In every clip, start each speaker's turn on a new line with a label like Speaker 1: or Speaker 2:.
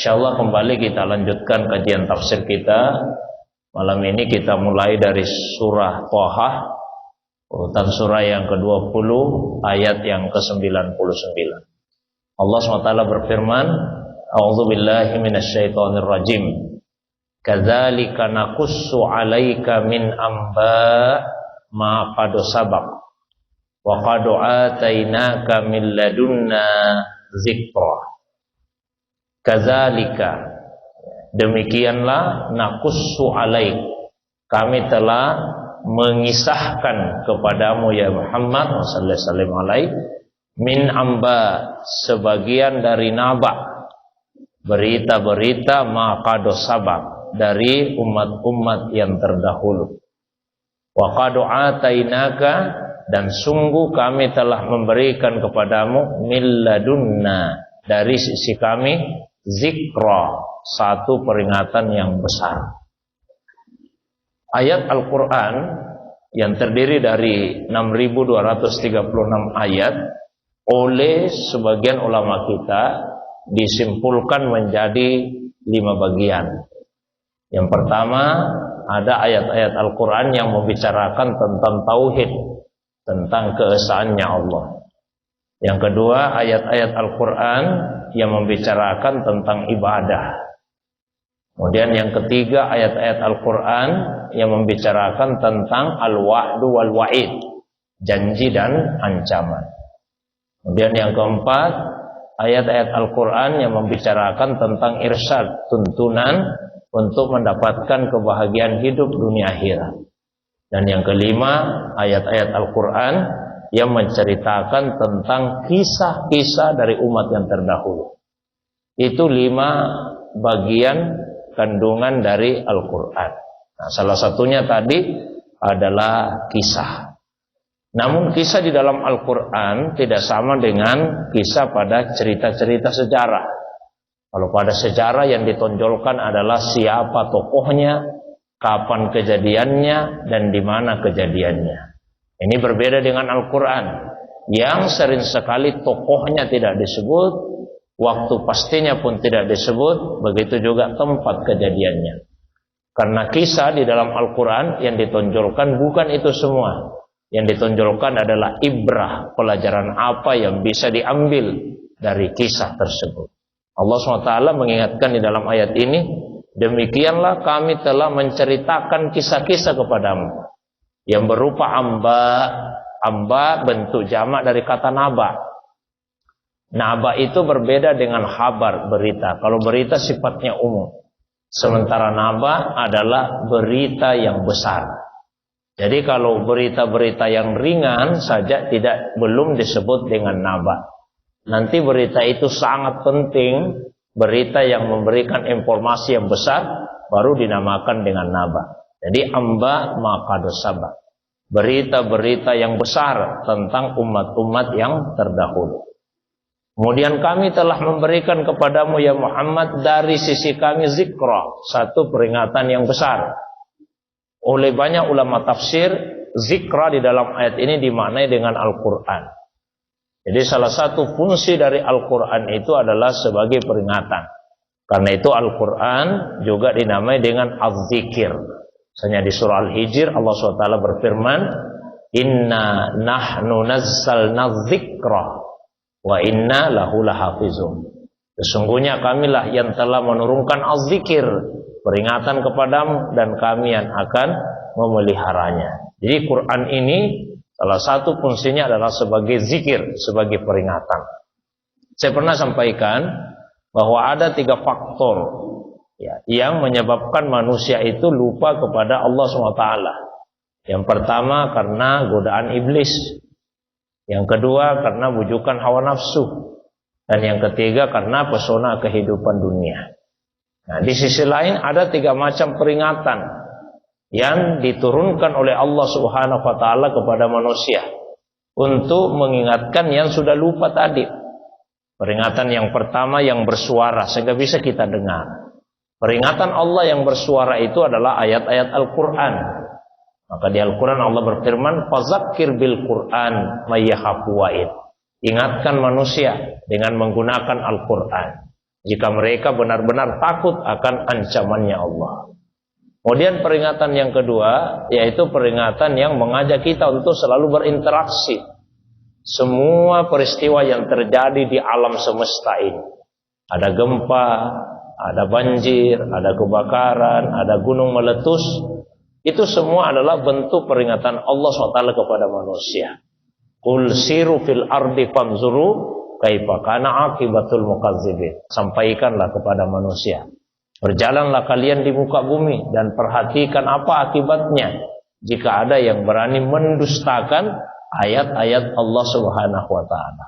Speaker 1: Insyaallah kembali kita lanjutkan kajian tafsir kita. Malam ini kita mulai dari surah Thaha, urutan surah yang ke-20, ayat yang ke-99. Allah SWT berfirman, A'udzubillahi minasyaitonirrajim. Kadzalika naqussu 'alaika min amba ma qad sabaq wa qad atainaka min ladunna dzikra. Kadzalika, demikianlah naqussu 'alaik, kami telah mengisahkan kepadamu ya Muhammad sallallahu alaihi min amba, sebagian dari naba, berita-berita ma qad sabaq, dari umat-umat yang terdahulu. Wa qad atainaka, dan sungguh kami telah memberikan kepadamu min ladunna, dari sisi kami, zikra, satu peringatan yang besar. Ayat Al-Quran yang terdiri dari 6.236 ayat oleh sebagian ulama kita disimpulkan menjadi 5 bagian. Yang pertama, ada ayat-ayat Al-Quran yang membicarakan tentang tauhid, tentang keesaannya Allah. Yang kedua, ayat-ayat Al-Quran yang membicarakan tentang ibadah. Kemudian yang ketiga, ayat-ayat Al-Quran yang membicarakan tentang al-wa'du wal-wa'id, janji dan ancaman. Kemudian yang keempat, ayat-ayat Al-Quran yang membicarakan tentang irsyad, tuntunan untuk mendapatkan kebahagiaan hidup dunia akhirat. Dan yang kelima, ayat-ayat Al-Quran yang menceritakan tentang kisah-kisah dari umat yang terdahulu. Itu 5 bagian kandungan dari Al-Quran. Nah, salah satunya tadi adalah kisah. Namun kisah di dalam Al-Quran tidak sama dengan kisah pada cerita-cerita sejarah. Kalau pada sejarah yang ditonjolkan adalah siapa tokohnya, kapan kejadiannya, dan di mana kejadiannya. Ini berbeda dengan Al-Quran yang sering sekali tokohnya tidak disebut, waktu pastinya pun tidak disebut, begitu juga tempat kejadiannya. Karena kisah di dalam Al-Quran yang ditonjolkan bukan itu semua. Yang ditonjolkan adalah ibrah, pelajaran apa yang bisa diambil dari kisah tersebut. Allah SWT mengingatkan di dalam ayat ini, demikianlah kami telah menceritakan kisah-kisah kepadamu yang berupa amba bentuk jamak dari kata naba. Naba itu berbeda dengan khabar, berita. Kalau berita sifatnya umum, sementara naba adalah berita yang besar. Jadi kalau berita-berita yang ringan saja belum disebut dengan naba. Nanti berita itu sangat penting, berita yang memberikan informasi yang besar, baru dinamakan dengan naba. Jadi amba maqadusaba, berita-berita yang besar tentang umat-umat yang terdahulu. Kemudian kami telah memberikan kepadamu ya Muhammad dari sisi kami zikra, satu peringatan yang besar. Oleh banyak ulama tafsir, zikra di dalam ayat ini dimaknai dengan Al-Quran. Jadi salah satu fungsi dari Al-Quran itu adalah sebagai peringatan. Karena itu Al-Quran juga dinamai dengan Az-Zikir. Misalnya di surah Al-Hijr Allah SWT berfirman, Inna nahnu nazzalna dzikra wa inna lahu lahafizun. Sesungguhnya kamilah yang telah menurunkan Az-Zikir, peringatan kepadamu, dan kami yang akan memeliharanya. Jadi Quran ini salah satu fungsinya adalah sebagai zikir, sebagai peringatan. Saya pernah sampaikan bahwa ada 3 faktor yang menyebabkan manusia itu lupa kepada Allah SWT. Yang pertama karena godaan iblis, yang kedua karena bujukan hawa nafsu, dan yang ketiga karena pesona kehidupan dunia. Nah, di sisi lain ada 3 macam peringatan yang diturunkan oleh Allah Subhanahu wa taala kepada manusia untuk mengingatkan yang sudah lupa tadi. Peringatan yang pertama yang bersuara sehingga bisa kita dengar. Peringatan Allah yang bersuara itu adalah ayat-ayat Al-Quran. Maka di Al-Quran Allah berfirman, "Fadzakir bil Quran may yakhafu wa'id." Ingatkan manusia dengan menggunakan Al-Quran. jika mereka benar-benar takut akan ancamannya Allah. Kemudian peringatan yang kedua, yaitu peringatan yang mengajak kita untuk selalu berinteraksi. Semua peristiwa yang terjadi di alam semesta ini, ada gempa, ada banjir, ada kebakaran, ada gunung meletus, itu semua adalah bentuk peringatan Allah SWT kepada manusia. Qul siru fil ardi fanzuru kaifa kana aqibatul mukazzibin. Sampaikanlah kepada manusia, berjalanlah kalian di muka bumi dan perhatikan apa akibatnya jika ada yang berani mendustakan ayat-ayat Allah Subhanahu wa taala.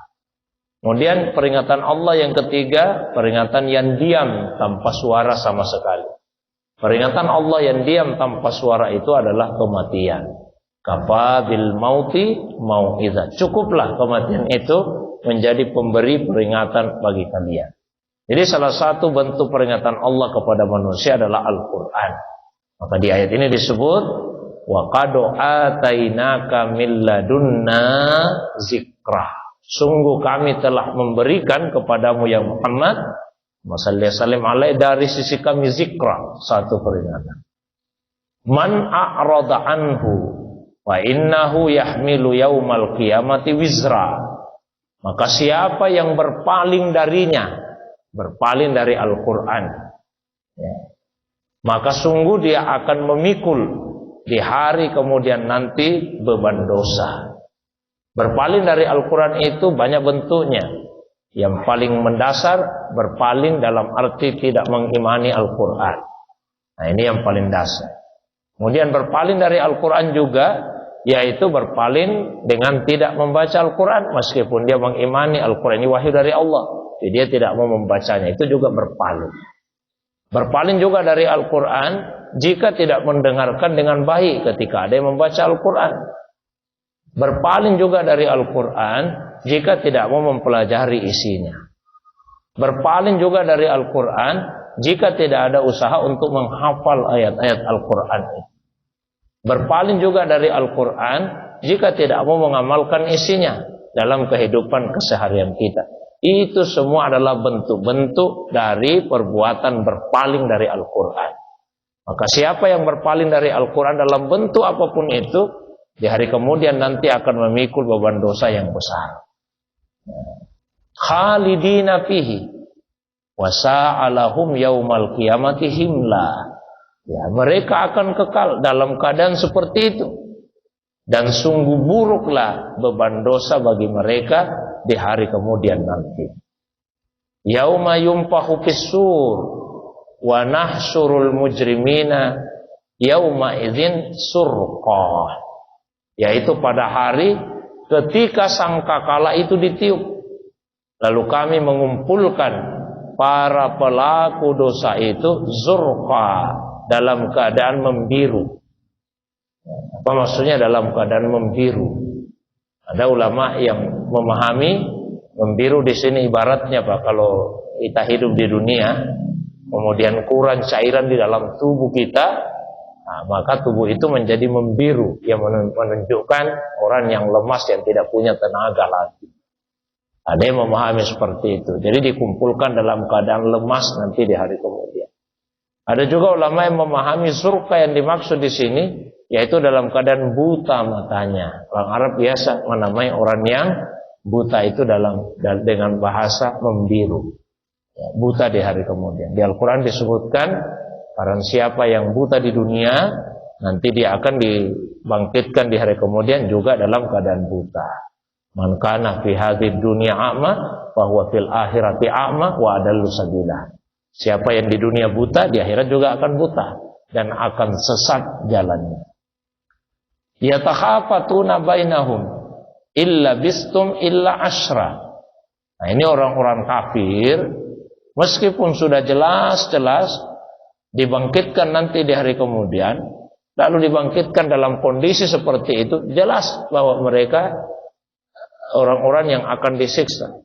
Speaker 1: Kemudian peringatan Allah yang ketiga, peringatan yang diam tanpa suara sama sekali. Peringatan Allah yang diam tanpa suara itu adalah kematian. Kafa bil mauti mau'izah. Cukuplah kematian itu menjadi pemberi peringatan bagi kalian. Jadi salah satu bentuk peringatan Allah kepada manusia adalah Al-Quran. Maka di ayat ini disebut wa qad atainaka min ladunna zikra. Sungguh kami telah memberikan kepadamu ya Muhammad sallallahu alaihi dari sisi kami zikra, satu peringatan. Man a'rada anhu wa innahu yahmilu yaumal qiyamati wizra. Maka siapa yang berpaling darinya, berpaling dari Al-Quran, ya, maka sungguh dia akan memikul di hari kemudian nanti beban dosa. Berpaling dari Al-Quran itu banyak bentuknya. Yang paling mendasar, berpaling dalam arti tidak mengimani Al-Quran. Nah, ini yang paling dasar. Kemudian berpaling dari Al-Quran juga, yaitu berpaling dengan tidak membaca Al-Quran, meskipun dia mengimani Al-Quran ini wahyu dari Allah, jadi dia tidak mau membacanya, itu juga berpaling. Berpaling juga dari Al-Quran jika tidak mendengarkan dengan baik ketika ada yang membaca Al-Quran. Berpaling juga dari Al-Quran jika tidak mau mempelajari isinya. Berpaling juga dari Al-Quran jika tidak ada usaha untuk menghafal ayat-ayat Al-Quran. Berpaling juga dari Al-Quran jika tidak mau mengamalkan isinya dalam kehidupan keseharian kita. Itu semua adalah bentuk-bentuk dari perbuatan berpaling dari Al-Quran. Maka siapa yang berpaling dari Al-Quran dalam bentuk apapun itu, di hari kemudian nanti akan memikul beban dosa yang besar. Khalidina fihi wa sa'alahum yaumal qiyamati himla. Ya, mereka akan kekal dalam keadaan seperti itu. Dan sungguh buruklah beban dosa bagi mereka di hari kemudian nanti. Yauma yumpahu fis-sur wa nahsyurul mujrimina yauma idzin surqa. Yaitu pada hari ketika sangkakala itu ditiup, lalu kami mengumpulkan para pelaku dosa itu zurqa, dalam keadaan membiru. Apa maksudnya dalam keadaan membiru? Ada ulama yang memahami membiru di sini ibaratnya Pak, kalau kita hidup di dunia, kemudian kurang cairan di dalam tubuh kita, nah, maka tubuh itu menjadi membiru, yang menunjukkan orang yang lemas, yang tidak punya tenaga lagi. Ada yang memahami seperti itu. Jadi dikumpulkan dalam keadaan lemas nanti di hari kemudian. Ada juga ulama yang memahami surga yang dimaksud di sini, yaitu dalam keadaan buta matanya. Orang Arab biasa menamai orang yang buta itu dengan bahasa membiru. Ya, buta di hari kemudian. Di Al-Quran disebutkan, barang siapa yang buta di dunia, nanti dia akan dibangkitkan di hari kemudian juga dalam keadaan buta. Man kana fi hadhid dunya a'ma fa huwa fil akhirati a'ma wa adallu sabila. Siapa yang di dunia buta, di akhirat juga akan buta dan akan sesat jalannya. Yatakhafatuna bainahum illa bistum illa asyra. Nah, ini orang-orang kafir, meskipun sudah jelas-jelas dibangkitkan nanti di hari kemudian, lalu dibangkitkan dalam kondisi seperti itu, jelas bahwa mereka orang-orang yang akan disiksa.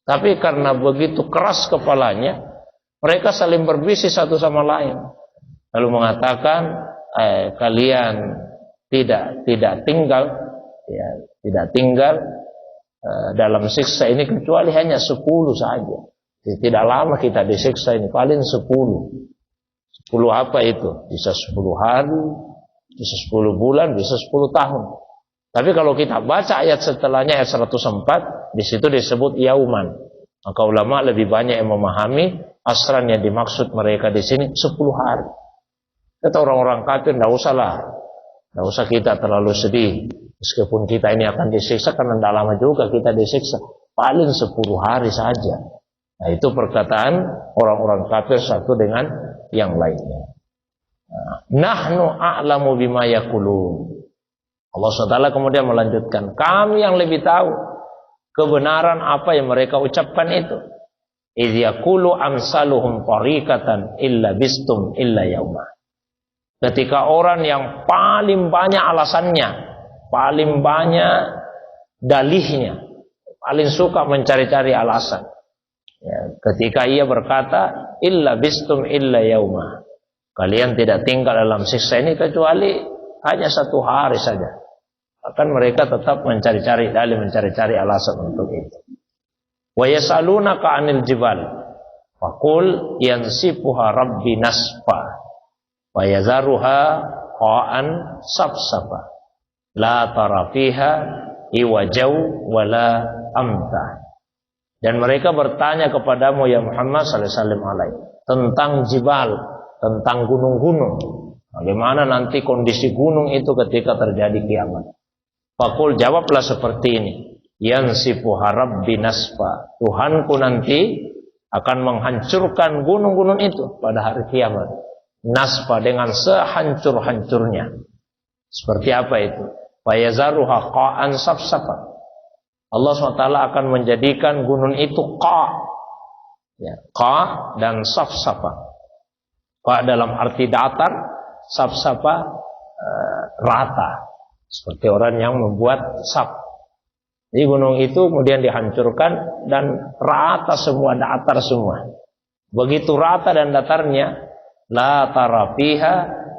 Speaker 1: Tapi karena begitu keras kepalanya, mereka saling berbisik satu sama lain, lalu mengatakan, kalian tidak tinggal dalam siksa ini kecuali hanya 10 saja. Tidak lama kita disiksa ini, paling 10. 10 apa itu? Bisa 10 hari, bisa 10 bulan, bisa 10 tahun. Tapi kalau kita baca ayat setelahnya, ayat 104, di situ disebut yauman. Maka ulama lebih banyak yang memahami asran yang dimaksud mereka di sini 10 hari. Kata orang-orang kafir, tidak usah kita terlalu sedih. Meskipun kita ini akan disiksa, karena tidak lama juga kita disiksa. Paling 10 hari saja. Nah, itu perkataan orang-orang kafir satu dengan yang lainnya. Nahnu a'lamu bima yaqulun. Allah SWT kemudian melanjutkan, kami yang lebih tahu kebenaran apa yang mereka ucapkan itu. Idh yaqulu amsaluhum tariqatan illa bistum illa yauma. Ketika orang yang paling banyak alasannya, paling banyak dalihnya, paling suka mencari-cari alasan, ya, ketika ia berkata illa bistum illa yauma, kalian tidak tinggal dalam siksa ini kecuali hanya 1 hari saja. Akan mereka tetap mencari-cari dalih, mencari-cari alasan untuk itu. Wa yasalunaka 'anil jibal faqul yansifuha rabbi nasfa wa yazaruha qa'an safsafa la tara fiha iwajaw wala amta. Dan mereka bertanya kepadamu ya Muhammad sallallahu alaihi wasallam tentang jibal, tentang gunung-gunung. Bagaimana nanti kondisi gunung itu ketika terjadi kiamat? Fakul, jawablah seperti ini. Yansifuha rabbi nasfa. Tuhanku nanti akan menghancurkan gunung-gunung itu pada hari kiamat. Nasfa, dengan sehancur-hancurnya. Seperti apa itu? Fayazaruha qa'an safsafa. Allah SWT akan menjadikan gunung itu qa', ya, qa' dan safsafa. Qa' dalam arti datar, safsafa rata. Seperti orang yang membuat sap. Jadi gunung itu kemudian dihancurkan dan rata semua, datar semua. Begitu rata dan datarnya, la tara fiha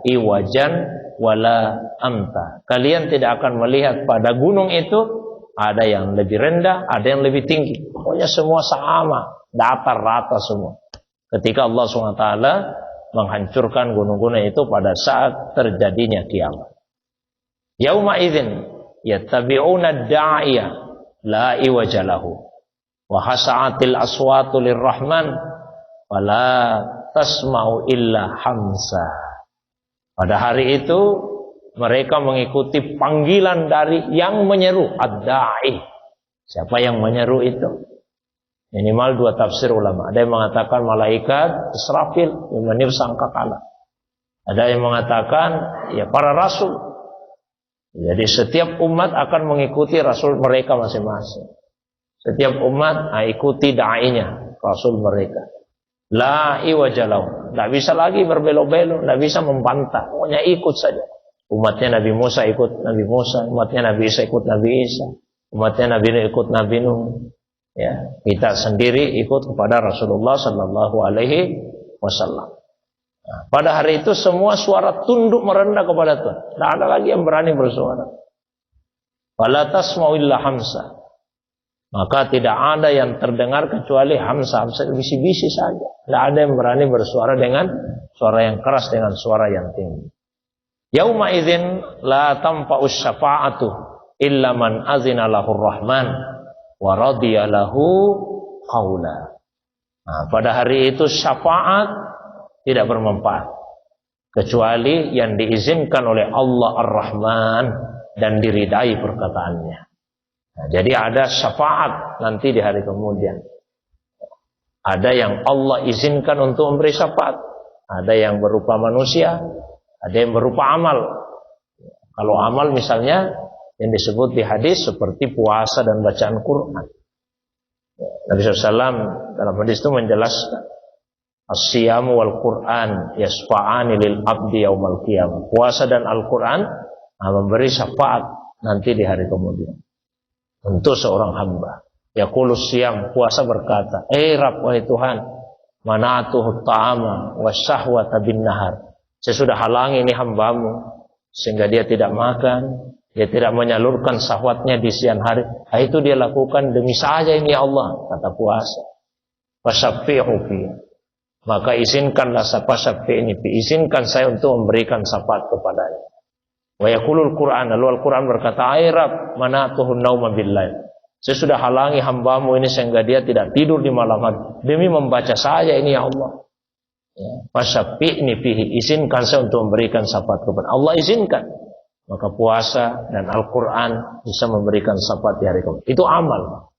Speaker 1: iwajan wala amta. Kalian tidak akan melihat pada gunung itu ada yang lebih rendah, ada yang lebih tinggi. Pokoknya semua sama, datar rata semua. Ketika Allah SWT menghancurkan gunung-gunung itu pada saat terjadinya kiamat. Yauma idzin yattabi'una ad-da'iya la iwaja lahu wa hasa'atil aswatu lirrahman wala tasma'u illa hamsa. Pada hari itu mereka mengikuti panggilan dari yang menyeru, ad-da'i. Siapa yang menyeru itu? Minimal 2 tafsir ulama. Ada yang mengatakan malaikat Israfil yang meniup sangkakala. Ada yang mengatakan ya para rasul. Jadi setiap umat akan mengikuti rasul mereka masing-masing. Setiap umat ikuti da'inya, rasul mereka. La iwajalau. Tidak bisa lagi berbelok-belok, tidak bisa membantah. Pokoknya ikut saja. Umatnya Nabi Musa ikut Nabi Musa, umatnya Nabi Isa ikut Nabi Isa, umatnya Nabi Nuh ikut Nabi Nuh. Ya, kita sendiri ikut kepada Rasulullah Sallallahu Alaihi Wasallam. Nah, pada hari itu semua suara tunduk merendah kepada Tuhan. Tidak ada lagi yang berani bersuara. Fala tasma'u illa hamsa. Maka tidak ada yang terdengar kecuali hamsa, bisi-bisi saja. Tidak ada yang berani bersuara dengan suara yang keras, dengan suara yang tinggi. Yauma idzin la tanfa'us syafa'atu illa man azina lahur rahman wa radiya lahu qaula. Nah, pada hari itu syafaat tidak bermanfaat kecuali yang diizinkan oleh Allah Ar-Rahman dan diridai perkataannya. Nah, jadi ada syafaat nanti di hari kemudian. Ada yang Allah izinkan untuk memberi syafaat, ada yang berupa manusia, ada yang berupa amal. Kalau amal misalnya yang disebut di hadis seperti puasa dan bacaan Quran. Nabi SAW dalam hadis itu menjelaskan as-siyamu wal Quran yasfa'ani lil abdi yaumal qiyamah. Puasa dan Al-Quran memberi syafaat nanti di hari kemudian untuk seorang hamba. Yaqulus siyam, puasa berkata, Rabb, wahai Tuhan, mana'atuhu ta'ama wasyahwata bin nahar. Saya sudah halangi ini hambamu sehingga dia tidak makan, dia tidak menyalurkan syahwatnya di siang hari. Itu dia lakukan demi saja ini ya Allah, kata puasa. fasyafi'u fi. Maka izinkanlah fasyafi'ni fi, izinkan saya untuk memberikan syafaat kepadanya. Wa yaqulul Qur'an, lalu Al-Qur'an berkata, "Ai Rabb, mana'tuhu nauma bil-lail." Saya sudah halangi hambamu ini sehingga dia tidak tidur di malam hari demi membaca saya ini, ya Allah. Ya, fasyafi'ni fihi, izinkan saya untuk memberikan syafaat kepada Allah, izinkan. Maka puasa dan Al-Qur'an bisa memberikan syafaat di hari kiamat. Itu amal.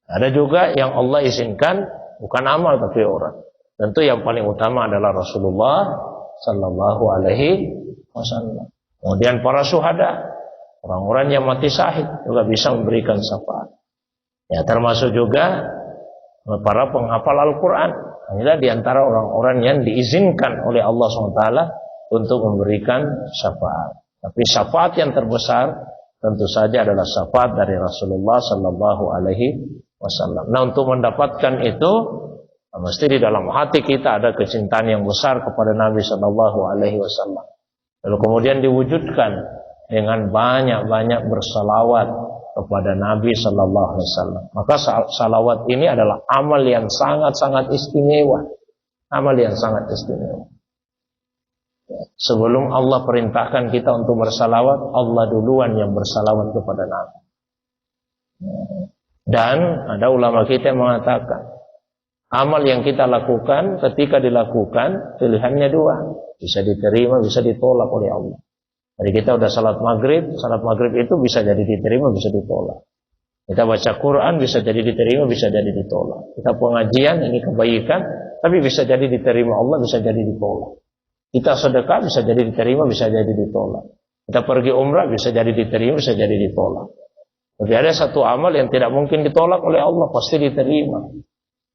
Speaker 1: Ada juga yang Allah izinkan bukan amal tapi orang. Tentu yang paling utama adalah Rasulullah sallallahu alaihi wasallam. Kemudian para syuhada, orang-orang yang mati syahid juga bisa memberikan syafaat. Ya, termasuk juga para penghafal Al-Qur'an. Inilah diantara orang-orang yang diizinkan oleh Allah SWT untuk memberikan syafaat. Tapi syafaat yang terbesar tentu saja adalah syafaat dari Rasulullah sallallahu alaihi wasallam. Nah, untuk mendapatkan itu mesti di dalam hati kita ada kecintaan yang besar kepada Nabi sallallahu alaihi wasallam. Lalu kemudian diwujudkan dengan banyak-banyak bersalawat kepada Nabi sallallahu alaihi wasallam. Maka salawat ini adalah amal yang sangat-sangat istimewa. Amal yang sangat istimewa. Sebelum Allah perintahkan kita untuk bersalawat, Allah duluan yang bersalawat kepada Nabi. Dan ada ulama kita yang mengatakan, amal yang kita lakukan ketika dilakukan pilihannya dua, bisa diterima, bisa ditolak oleh Allah. Jadi kita udah salat maghrib itu bisa jadi diterima, bisa ditolak. Kita baca Quran bisa jadi diterima, bisa jadi ditolak. Kita pengajian ini kebaikan, tapi bisa jadi diterima Allah, bisa jadi ditolak. Kita sedekah bisa jadi diterima, bisa jadi ditolak. Kita pergi umrah bisa jadi diterima, bisa jadi ditolak. Tapi ada satu amal yang tidak mungkin ditolak oleh Allah, pasti diterima.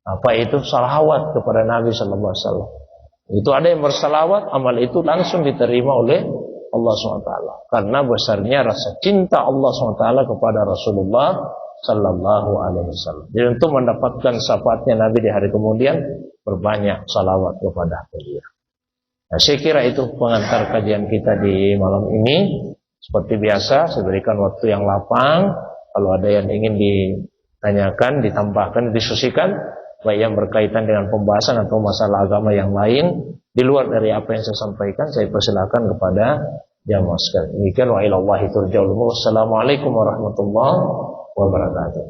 Speaker 1: Apa itu? Salawat kepada Nabi sallallahu alaihi wasallam. Itu ada yang bersalawat, amal itu langsung diterima oleh Allah SWT. Karena besarnya rasa cinta Allah SWT kepada Rasulullah sallallahu alaihi wasallam. Jadi untuk mendapatkan syafaatnya Nabi di hari kemudian, berbanyak salawat kepada beliau. Nah, saya kira itu pengantar kajian kita di malam ini. Seperti biasa, saya berikan waktu yang lapang. Kalau ada yang ingin ditanyakan, ditambahkan, didiskusikan, baik yang berkaitan dengan pembahasan atau masalah agama yang lain, di luar dari apa yang saya sampaikan, saya persilakan kepada jamaah sekalian. Demikian wa ilallahi turja'ul umur. Wassalamualaikum warahmatullahi wabarakatuh.